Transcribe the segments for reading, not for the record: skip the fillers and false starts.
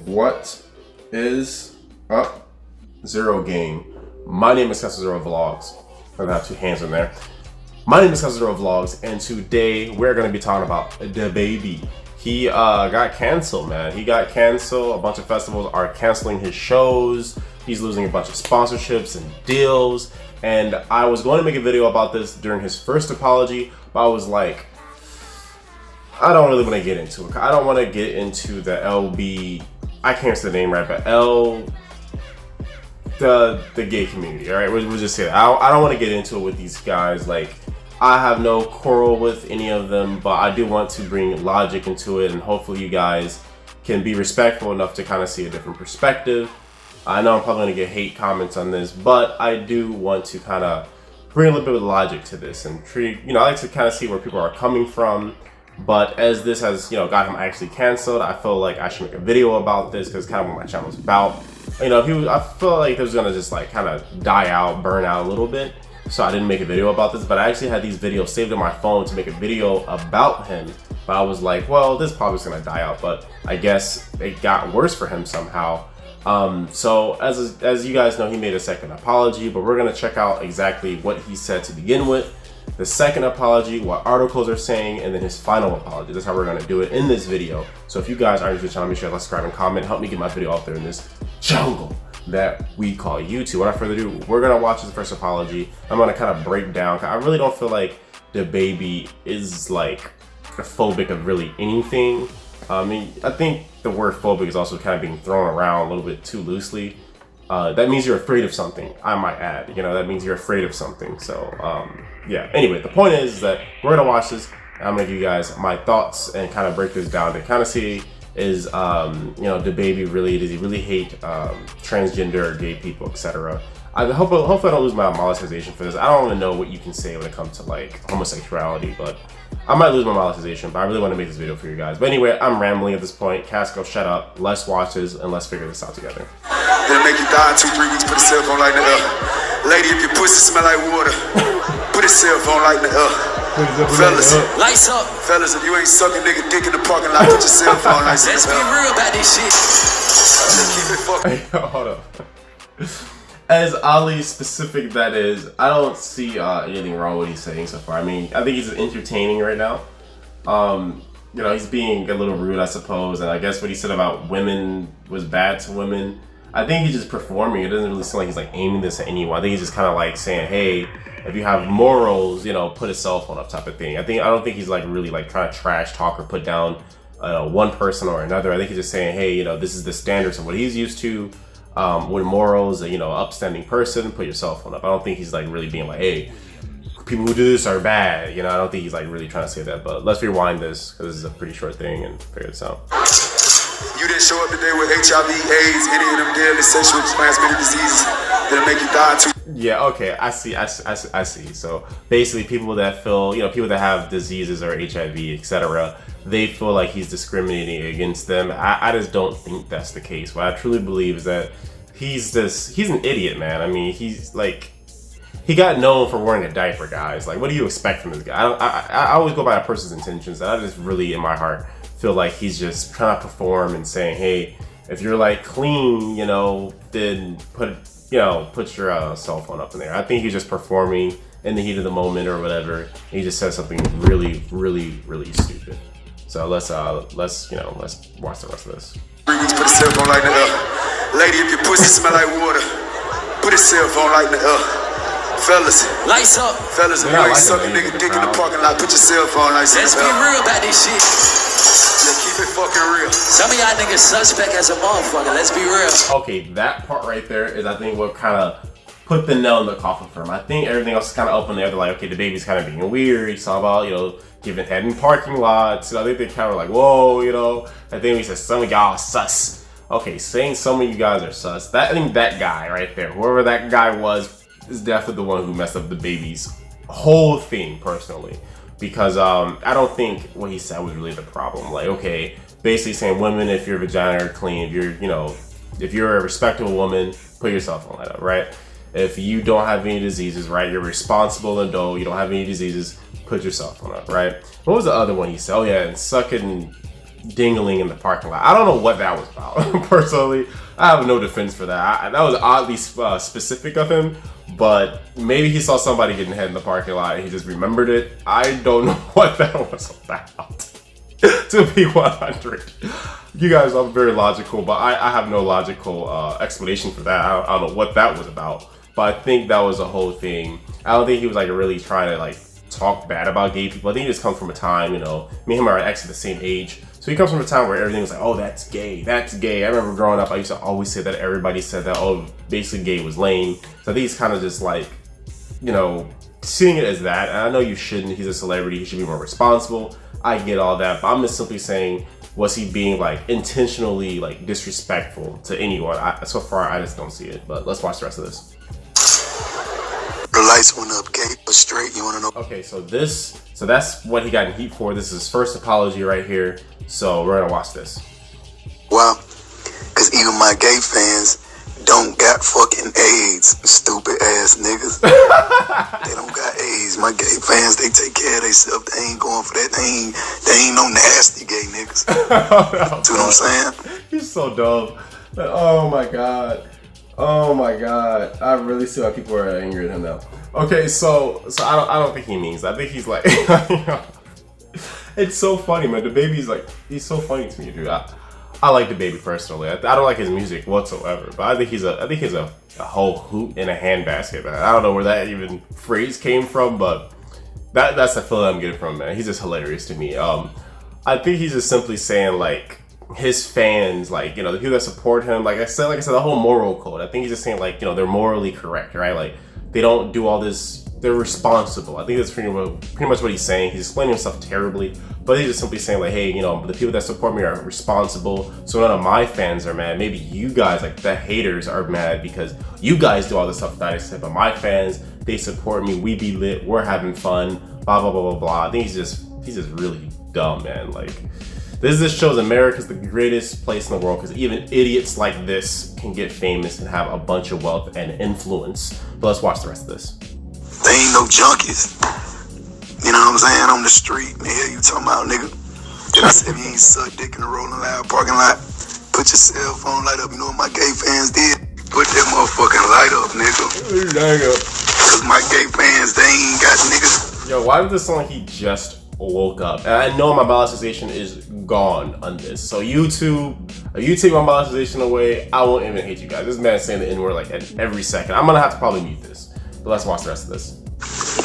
What is up, Zero Gang? My name is Zero Vlogs. I'm gonna have two hands in there. My name is Zero Vlogs, and today we're gonna be talking about Dababy. He got canceled, man. He got canceled. A bunch of festivals are canceling his shows. He's losing a bunch of sponsorships and deals. And I was going to make a video about this during his first apology, but I was like, I don't really want to get into it. I don't want to get into the LB, I can't say the name right, but the gay community, all right? We'll just say that. I don't want to get into it with these guys. Like, I have no quarrel with any of them, but I do want to bring logic into it, and hopefully you guys can be respectful enough to kind of see a different perspective. I know I'm probably going to get hate comments on this, but I do want to kind of bring a little bit of logic to this and treat, I like to kind of see where people are coming from. But as this has, got him actually canceled, I feel like I should make a video about this because it's kind of what my channel is about. I feel like it was gonna just like kind of die out, burn out a little bit. So I didn't make a video about this, but I actually had these videos saved on my phone to make a video about him. But I was like, well, this probably is gonna die out, but I guess it got worse for him somehow. So as you guys know, he made a second apology, but we're gonna check out exactly what he said to begin with, the second apology, what articles are saying, and then his final apology. That's how we're gonna do it in this video. So if you guys are new to the channel, make sure to like, subscribe, and comment. Help me get my video out there in this jungle that we call YouTube. Without further ado, we're gonna watch his first apology. I'm gonna kind of break down. I really don't feel like Dababy is like phobic of really anything. I think the word phobic is also kind of being thrown around a little bit too loosely. That means you're afraid of something, I might add. That means you're afraid of something. So yeah, anyway, the point is that we're gonna watch this, and I'm gonna give you guys my thoughts and kind of break this down to kind of see, is Dababy really, does he really hate transgender, gay people, etc. Hopefully I don't lose my monetization for this. I don't want to know what you can say when it comes to like homosexuality, but I might lose my monetization, but I really want to make this video for you guys. But anyway, I'm rambling at this point. Casco, shut up. Let's watch this and let's figure this out together. They'll make you die in 2-3 weeks, put a cell phone light in the air. Lady, if your pussy smell like water, put a cell phone light in the air. Fellas, lights up. Fellas, if you ain't sucking nigga dick in the parking lot, put your cell phone lights in the air. Let's be real about this shit. Keep it fucking. Hey, hold up. As oddly specific that is, I don't see anything wrong with what he's saying so far. I think he's entertaining right now. He's being a little rude, I suppose, and I guess what he said about women was bad to women. I think he's just performing. It doesn't really seem like he's like aiming this at anyone. I think he's just kind of like saying, hey, if you have morals, put a cell phone up type of thing. I don't think he's like really like trying to trash talk or put down one person or another. I think he's just saying, hey, this is the standards of what he's used to. With morals, upstanding person, put your cell phone up. I don't think he's like really being like, hey, people who do this are bad. I don't think he's like really trying to say that. But let's rewind this because this is a pretty short thing and figure this out. You didn't show up today with HIV, AIDS, any of them deadly sexually transmitted diseases that'll make you die too. Yeah, okay, I see. So basically, people that feel, people that have diseases or HIV, etc., they feel like he's discriminating against them. I just don't think that's the case. What I truly believe is that he's an idiot, man. He's like, he got known for wearing a diaper, guys. Like, what do you expect from this guy? I always go by a person's intentions, and I just really, in my heart, feel like he's just trying to perform and saying, hey, if you're like clean, then put your cell phone up in there. I think he's just performing in the heat of the moment or whatever. He just says something really, really, really stupid. So let's watch the rest of this. 3 weeks, put a cell phone light in the air. Lady, if your pussy smell like water, put a cell phone light in the air. Fellas, lights up. Fellas, if you ain't sucking nigga dick in the parking lot, put your cell phone lights in the air. Let's be real about this shit. Yeah, keep it fucking real. Some of y'all niggas suspect as a motherfucker. Let's be real. Okay, that part right there is, I think, what kind of put the nail in the coffin for him. I think everything else is kind of up in there. They're like, okay, Dababy's kind of being weird. He's talking about, giving head in parking lots. I think they kind of like, whoa, I think he said some of y'all sus. Okay, saying some of you guys are sus. I think that guy right there, whoever that guy was, is definitely the one who messed up Dababy's whole thing personally. Because I don't think what he said was really the problem. Like, okay, basically saying women, if your vagina are clean, if you're a respectable woman, put your cell phone light up, right? If you don't have any diseases, right? You're responsible adult, you don't have any diseases, put your cell phone up, right? What was the other one he said? Oh yeah, and sucking dingling in the parking lot. I don't know what that was about. Personally, I have no defense for that. That was oddly specific of him, but maybe he saw somebody getting head in the parking lot and he just remembered it. I don't know what that was about. To be 100. You guys are very logical, but I have no logical explanation for that. I don't know what that was about, but I think that was the whole thing. I don't think he was like really trying to like talk bad about gay people. I think he just comes from a time, you know, me and him are actually the same age. So he comes from a time where everything was like, oh, that's gay, that's gay. I remember growing up, I used to always say that. Everybody said that, oh, basically gay was lame. So I think he's kind of just like, you know, seeing it as that. And I know you shouldn't, he's a celebrity, he should be more responsible. I get all that, but I'm just simply saying, was he being like intentionally like disrespectful to anyone? So far, I just don't see it, but let's watch the rest of this. The lights went up, gay but straight, you wanna know? Okay, so that's what he got in heat for. This is his first apology right here. So we're gonna watch this. Well, cause even my gay fans don't got fucking AIDS, stupid ass niggas. They don't got AIDS. My gay fans, they take care of themselves. They ain't going for that. They ain't no nasty gay niggas. See what I'm saying? He's so dumb. Oh my god. Oh my god. I really see why people are angry at him now. Okay, so I don't think he means that. I think he's like it's so funny, man. Dababy's like, he's so funny to me, dude. I like Dababy personally. I don't like his music whatsoever, but I think he's a whole hoot in a handbasket, man. I don't know where that even phrase came from, but that's the feeling I'm getting from him, man. He's just hilarious to me. I think he's just simply saying like his fans, like, you know, the people that support him, like I said, the whole moral code. I think he's just saying like, you know, they're morally correct, right? Like they don't do all this. They're responsible. I think that's pretty much what he's saying. He's explaining himself terribly, but he's just simply saying like, hey, you know, the people that support me are responsible, so none of my fans are mad. Maybe you guys, like the haters, are mad because you guys do all this stuff that I said, but my fans, they support me. We be lit. We're having fun. Blah blah blah blah blah. I think he's just really dumb, man. Like this just shows America's the greatest place in the world because even idiots like this can get famous and have a bunch of wealth and influence. But let's watch the rest of this. They ain't no junkies. You know what I'm saying? On the street. The hell you talking about, nigga? If I said if you ain't suck dick in the Rolling Loud parking lot, put your cell phone light up. You know what my gay fans did? Put that motherfucking light up, nigga. There you go. Cause my gay fans, they ain't got niggas. Yo, why was this sound like he just woke up? And I know my monetization is gone on this. So YouTube, if you take my monetization away, I won't even hate you guys. This man's saying the N-word like at every second. I'm gonna have to probably mute this. But let's watch the rest of this.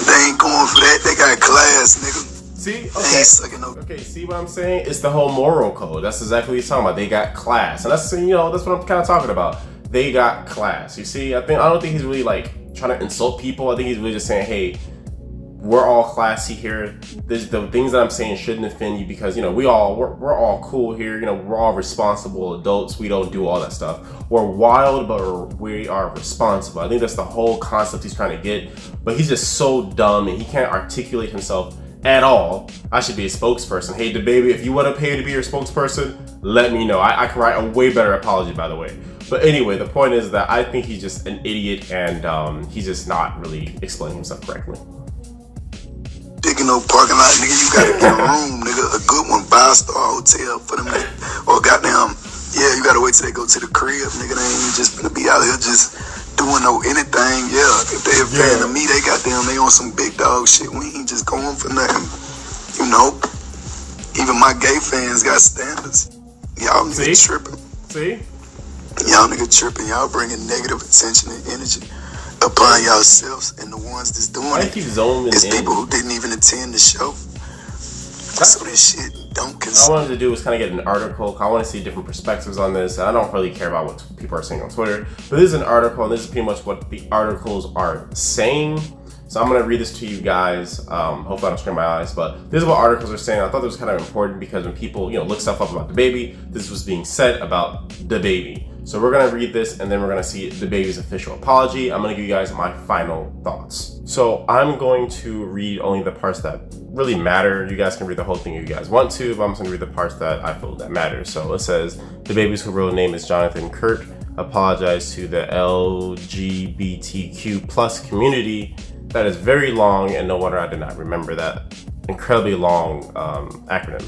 They ain't going for that. They got class, nigga. See? They ain't sucking no. Okay, see what I'm saying? It's the whole moral code. That's exactly what he's talking about. They got class. And that's, you know, that's what I'm kind of talking about. They got class. You see? I don't think he's really like trying to insult people. I think he's really just saying, hey, we're all classy here. The things that I'm saying shouldn't offend you because, you know, we're all cool here. You know, we're all responsible adults. We don't do all that stuff. We're wild, but we are responsible. I think that's the whole concept he's trying to get. But he's just so dumb and he can't articulate himself at all. I should be a spokesperson. Hey, Dababy, if you want to pay to be your spokesperson, let me know. I can write a way better apology, by the way. But anyway, the point is that I think he's just an idiot and he's just not really explaining himself correctly. Digging no parking lot, nigga. You gotta get a room, nigga. A good one, 5-star hotel for them. Or goddamn, yeah, you gotta wait till they go to the crib, nigga. They ain't just gonna be out here just doing no anything. Yeah, if they a fan of me, they on some big dog shit. We ain't just going for nothing. You know, even my gay fans got standards. Y'all nigga tripping. See? Y'all nigga tripping. Y'all bringing negative attention and energy upon yourselves, and the ones that's doing it is people who didn't even attend the show. So this shit don't concern. All I wanted to do was kind of get an article. I want to see different perspectives on this. I don't really care about what people are saying on Twitter, but this is an article, and this is pretty much what the articles are saying. So I'm going to read this to you guys. Hopefully I don't strain my eyes, but this is what articles are saying. I thought this was kind of important because when people, you know, look stuff up about Dababy, this was being said about Dababy. So we're gonna read this and then we're gonna see Dababy's official apology. I'm gonna give you guys my final thoughts. So I'm going to read only the parts that really matter. You guys can read the whole thing if you guys want to, but I'm just gonna read the parts that I feel that matter. So it says, Dababy's real name is Jonathan Kurt. Apologize to the LGBTQ plus community. That is very long and no wonder I did not remember that incredibly long acronym.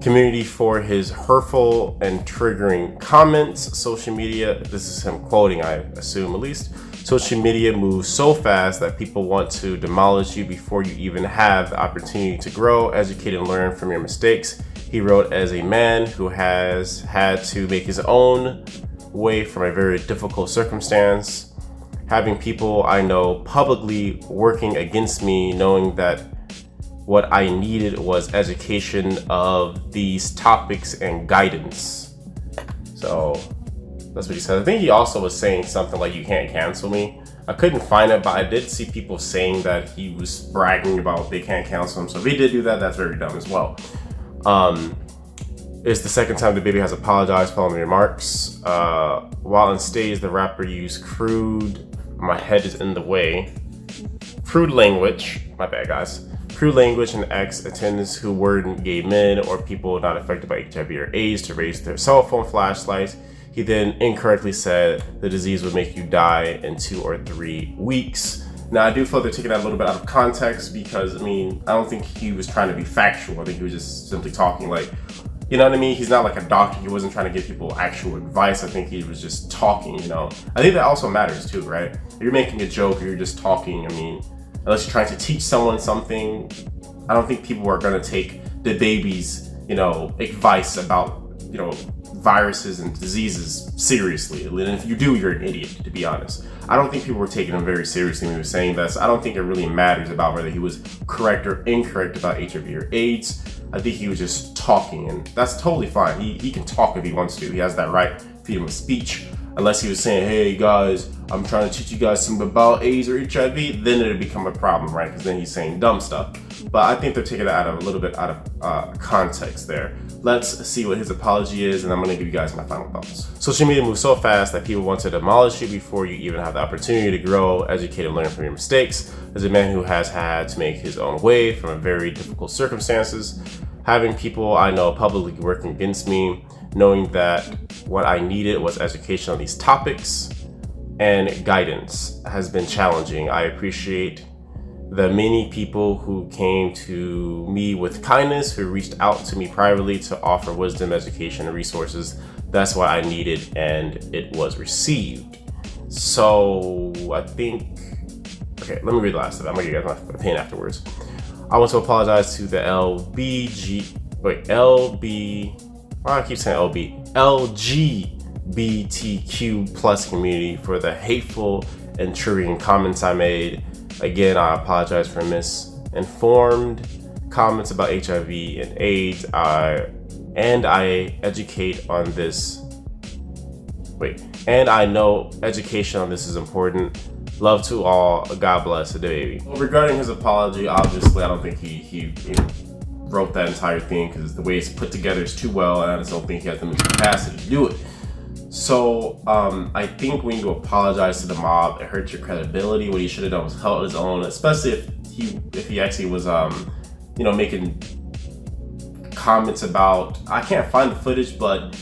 community for his hurtful and triggering comments. Social media, this is him quoting, I assume at least. Social media moves so fast that people want to demolish you before you even have the opportunity to grow, educate, and learn from your mistakes. He wrote, as a man who has had to make his own way from a very difficult circumstance, having people I know publicly working against me, knowing that what I needed was education of these topics and guidance. So that's what he said. I think he also was saying something like, you can't cancel me. I couldn't find it, but I did see people saying that he was bragging about they can't cancel him. So if he did do that, that's very dumb as well. It's the second time Dababy has apologized following the remarks. While on stage, the rapper used crude, my head is in the way, crude language, my bad guys, crude language and ex-attendants who weren't gay men or people not affected by HIV or AIDS to raise their cell phone flashlights. He then incorrectly said the disease would make you die in 2 or 3 weeks. Now, I do feel they're taking that a little bit out of context because, I mean, I don't think he was trying to be factual. I think he was just simply talking like, you know what I mean? He's not like a doctor. He wasn't trying to give people actual advice. I think he was just talking, you know? I think that also matters too, right? If you're making a joke or you're just talking, I mean, unless you're trying to teach someone something, I don't think people are gonna take Dababy's, you know, advice about, you know, viruses and diseases seriously. And if you do, you're an idiot, to be honest. I don't think people were taking him very seriously when he was saying that. So I don't think it really matters about whether he was correct or incorrect about HIV or AIDS. I think he was just talking, and that's totally fine. He can talk if he wants to. He has that right, freedom of speech. Unless he was saying, hey guys, I'm trying to teach you guys something about AIDS or HIV, then it'd become a problem, right? Because then he's saying dumb stuff. But I think they're taking it out of a little bit out of context there. Let's see what his apology is, and I'm gonna give you guys my final thoughts. Social media moves so fast that people want to demolish you before you even have the opportunity to grow, educate, and learn from your mistakes. As a man who has had to make his own way from a very difficult circumstances, having people I know publicly working against me, knowing that what I needed was education on these topics and guidance has been challenging. I appreciate the many people who came to me with kindness, who reached out to me privately to offer wisdom, education, and resources. That's what I needed, and it was received. So I think, okay, let me read the last of it. I'm gonna give you guys my opinion afterwards. I want to apologize to the LGBTQ plus community for the hateful and triggering comments I made. Again, I apologize for misinformed comments about HIV and AIDS. And I educate on this. And I know education on this is important. Love to all. God bless Dababy. Well, regarding his apology, obviously, I don't think he wrote that entire thing because the way it's put together is too well, and I just don't think he has the mental capacity to do it. So I think when you apologize to the mob, it hurts your credibility. What he should have done was held his own, especially if he actually was you know, making comments about, I can't find the footage, but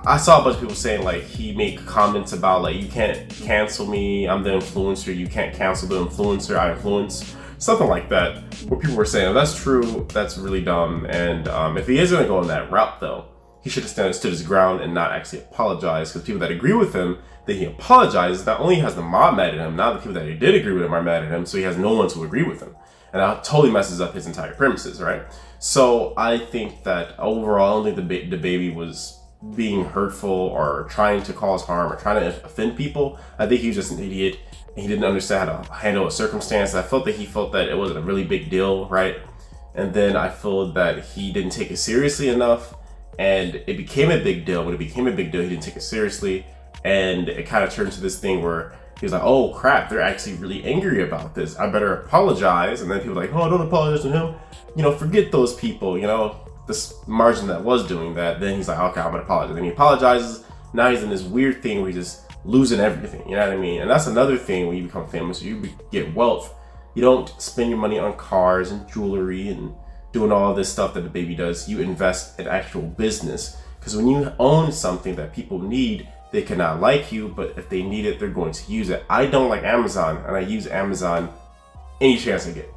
I saw a bunch of people saying like he made comments about like, you can't cancel me, I'm the influencer, you can't cancel the influencer, I influence, something like that, where people were saying, oh, that's true, that's really dumb. And if he is gonna go on that route though, he should have stood his ground and not actually apologize, because people that agree with him, that he apologizes, not only has the mob mad at him, now the people that he did agree with him are mad at him, so he has no one to agree with him. And that totally messes up his entire premises, right? So I think that overall, I don't think Dababy was being hurtful or trying to cause harm or trying to offend people. I think he was just an idiot and he didn't understand how to handle a circumstance. I felt that he felt that it wasn't a really big deal, right? And then I feel that he didn't take it seriously enough, and it became a big deal. When it became a big deal, he didn't take it seriously, and it kind of turned to this thing where he was like, oh crap, they're actually really angry about this, I better apologize. And then people were like, oh, don't apologize to him, you know, forget those people, you know, this margin that was doing that. Then he's like, okay, I'm gonna apologize. Then he apologizes. Now he's in this weird thing where he's just losing everything, you know what I mean? And that's another thing when you become famous, you get wealth. You don't spend your money on cars and jewelry and doing all this stuff that Dababy does. You invest in actual business, because when you own something that people need, they cannot like you, but if they need it, they're going to use it. I don't like Amazon, and I use Amazon any chance I get.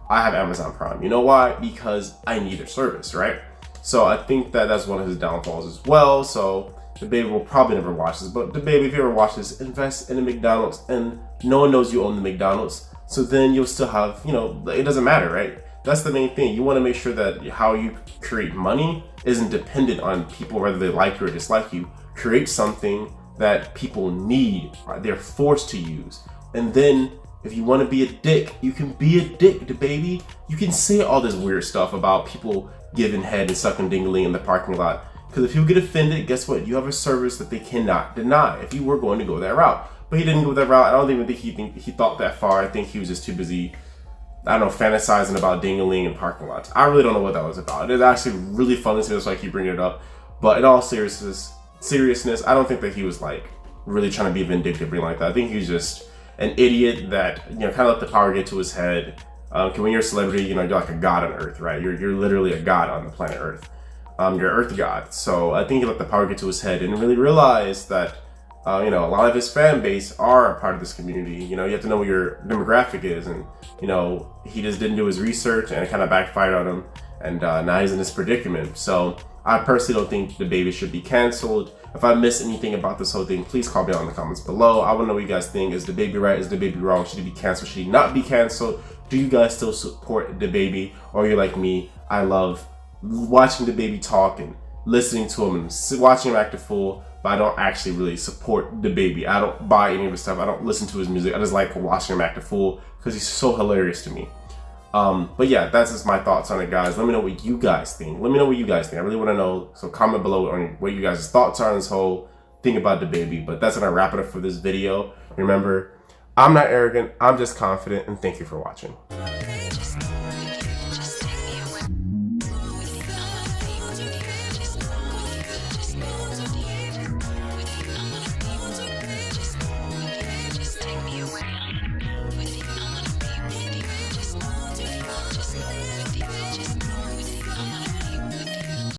I have Amazon Prime. You know why? Because I need their service, right? So I think that that's one of his downfalls as well. So Dababy will probably never watch this, but Dababy, if you ever watch this, invest in a McDonald's, and no one knows you own the McDonald's. So then you'll still have, you know, it doesn't matter, right? That's the main thing. You want to make sure that how you create money isn't dependent on people, whether they like you or dislike you. Create something that people need, right? They're forced to use. And then if you want to be a dick, you can be a dick, Dababy. You can say all this weird stuff about people giving head and sucking dingling in the parking lot. Because if you get offended, guess what? You have a service that they cannot deny if you were going to go that route. But he didn't go that route. I don't even think he thought that far. I think he was just too busy, I don't know, fantasizing about dingling in parking lots. I really don't know what that was about. It's actually really funny to me, that's why I keep bringing it up. But in all seriousness, I don't think that he was like really trying to be vindictive or anything like that. I think he was just an idiot that, you know, kind of let the power get to his head. When you're a celebrity, you know, you're like a god on Earth, right? You're literally a god on the planet Earth. You're Earth god. So I think he let the power get to his head and really realized that, you know, a lot of his fan base are a part of this community. You know, you have to know what your demographic is, and you know, he just didn't do his research and it kind of backfired on him, and now he's in this predicament. So I personally don't think Dababy should be canceled. If I missed anything about this whole thing, please call me out in the comments below. I want to know what you guys think. Is Dababy right? Is Dababy wrong? Should he be canceled? Should he not be canceled? Do you guys still support Dababy, or you're like me? I love watching Dababy talk and listening to him and watching him act a fool, but I don't actually really support Dababy. I don't buy any of his stuff. I don't listen to his music. I just like watching him act a fool because he's so hilarious to me. But yeah, that's just my thoughts on it, guys. Let me know what you guys think. Let me know what you guys think. I really want to know. So comment below on what you guys' thoughts are on this whole thing about Dababy. But that's gonna wrap it up for this video. Remember, I'm not arrogant. I'm just confident. And thank you for watching.